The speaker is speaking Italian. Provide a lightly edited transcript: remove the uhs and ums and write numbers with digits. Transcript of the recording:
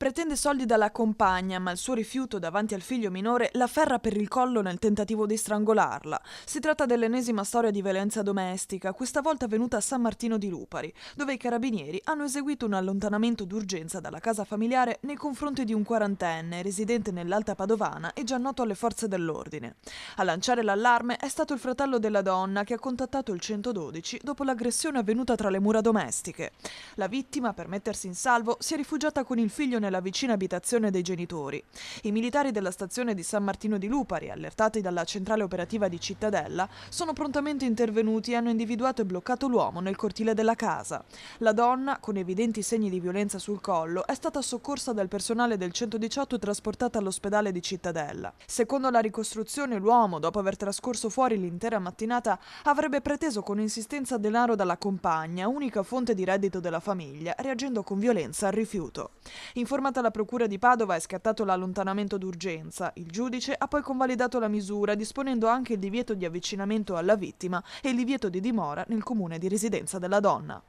Pretende soldi dalla compagna, ma il suo rifiuto davanti al figlio minore la afferra per il collo nel tentativo di strangolarla. Si tratta dell'ennesima storia di violenza domestica, questa volta avvenuta a San Martino di Lupari, dove i carabinieri hanno eseguito un allontanamento d'urgenza dalla casa familiare nei confronti di un quarantenne residente nell'Alta Padovana e già noto alle forze dell'ordine. A lanciare l'allarme è stato il fratello della donna che ha contattato il 112 dopo l'aggressione avvenuta tra le mura domestiche. La vittima, per mettersi in salvo, si è rifugiata con il figlio nella vicina abitazione dei genitori. I militari della stazione di San Martino di Lupari, allertati dalla centrale operativa di Cittadella, sono prontamente intervenuti e hanno individuato e bloccato l'uomo nel cortile della casa. La donna, con evidenti segni di violenza sul collo, è stata soccorsa dal personale del 118 e trasportata all'ospedale di Cittadella. Secondo la ricostruzione, l'uomo, dopo aver trascorso fuori l'intera mattinata, avrebbe preteso con insistenza denaro dalla compagna, unica fonte di reddito della famiglia, reagendo con violenza al rifiuto. Informata la procura di Padova è scattato l'allontanamento d'urgenza. Il giudice ha poi convalidato la misura, disponendo anche il divieto di avvicinamento alla vittima e il divieto di dimora nel comune di residenza della donna.